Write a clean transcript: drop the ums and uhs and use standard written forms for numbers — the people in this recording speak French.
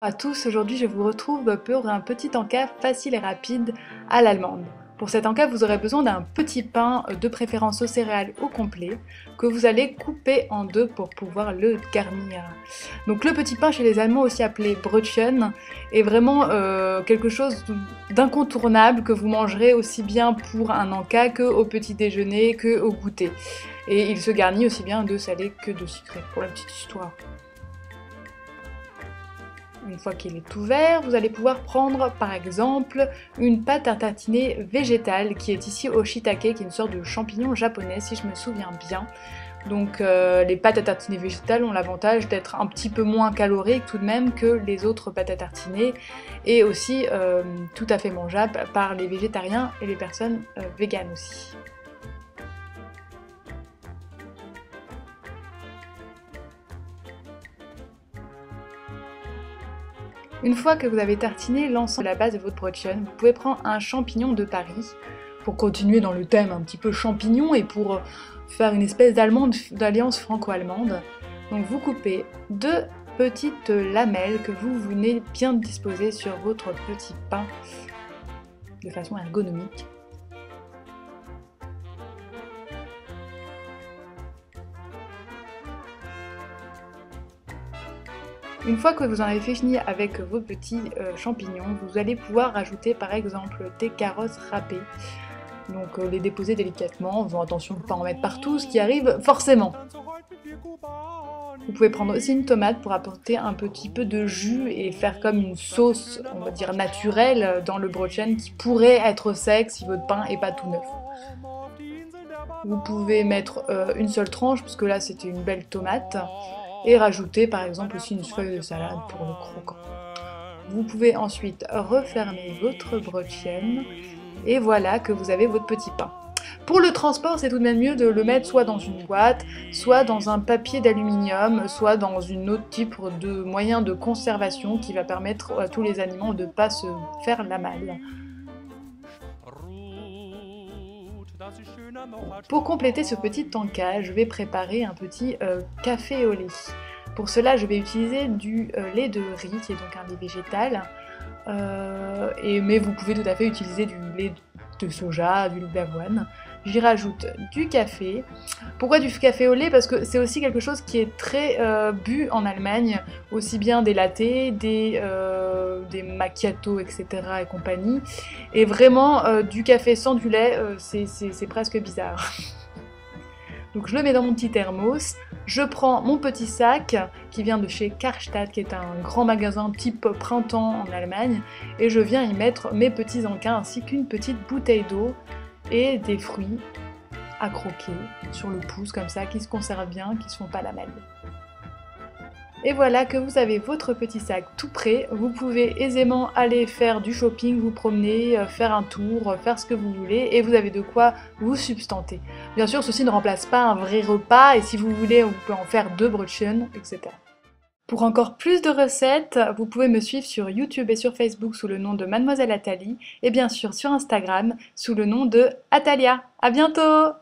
À tous, aujourd'hui je vous retrouve pour un petit encas facile et rapide à l'allemande. Pour cet encas, vous aurez besoin d'un petit pain, de préférence aux céréales au complet, que vous allez couper en deux pour pouvoir le garnir. Donc le petit pain chez les Allemands aussi appelé Brötchen est vraiment quelque chose d'incontournable que vous mangerez aussi bien pour un encas que au petit déjeuner que au goûter. Et il se garnit aussi bien de salé que de sucré, pour la petite histoire. Une fois qu'il est ouvert, vous allez pouvoir prendre par exemple une pâte à tartiner végétale qui est ici au shiitake, qui est une sorte de champignon japonais si je me souviens bien. Donc les pâtes à tartiner végétales ont l'avantage d'être un petit peu moins caloriques tout de même que les autres pâtes à tartiner et aussi tout à fait mangeables par les végétariens et les personnes véganes aussi. Une fois que vous avez tartiné l'ensemble de la base de votre brötchen, vous pouvez prendre un champignon de Paris pour continuer dans le thème un petit peu champignon et pour faire une espèce d'alliance franco-allemande. Donc vous coupez deux petites lamelles que vous venez bien disposer sur votre petit pain de façon ergonomique. Une fois que vous en avez fini avec vos petits champignons, vous allez pouvoir rajouter par exemple des carottes râpées. Donc les déposer délicatement en faisant attention de ne pas en mettre partout, ce qui arrive forcément. Vous pouvez prendre aussi une tomate pour apporter un petit peu de jus et faire comme une sauce, on va dire naturelle, dans le brötchen qui pourrait être sec si votre pain n'est pas tout neuf. Vous pouvez mettre une seule tranche, parce que là c'était une belle tomate, et rajouter par exemple aussi une feuille de salade pour le croquant. Vous pouvez ensuite refermer votre brötchen, et voilà que vous avez votre petit pain. Pour le transport, c'est tout de même mieux de le mettre soit dans une boîte, soit dans un papier d'aluminium, soit dans une autre type de moyen de conservation qui va permettre à tous les aliments de ne pas se faire la malle. Pour compléter ce petit encas, je vais préparer un petit café au lait. Pour cela, je vais utiliser du lait de riz, qui est donc un lait végétal, mais vous pouvez tout à fait utiliser du lait de soja, du lait d'avoine. J'y rajoute du café. Pourquoi du café au lait? Parce que c'est aussi quelque chose qui est très bu en Allemagne, aussi bien des lattés, des macchiatos, etc. et compagnie. Et vraiment, du café sans du lait, c'est presque bizarre. Donc je le mets dans mon petit thermos, je prends mon petit sac qui vient de chez Karstadt, qui est un grand magasin type printemps en Allemagne, et je viens y mettre mes petits encas ainsi qu'une petite bouteille d'eau et des fruits à croquer sur le pouce comme ça, qui se conservent bien, qui ne se font pas la malle. Et voilà que vous avez votre petit sac tout prêt, vous pouvez aisément aller faire du shopping, vous promener, faire un tour, faire ce que vous voulez, et vous avez de quoi vous substanter. Bien sûr, ceci ne remplace pas un vrai repas, et si vous voulez, vous pouvez en faire deux brötchen, etc. Pour encore plus de recettes, vous pouvez me suivre sur YouTube et sur Facebook sous le nom de Mademoiselle Athalie, et bien sûr sur Instagram sous le nom de Atalia. À bientôt!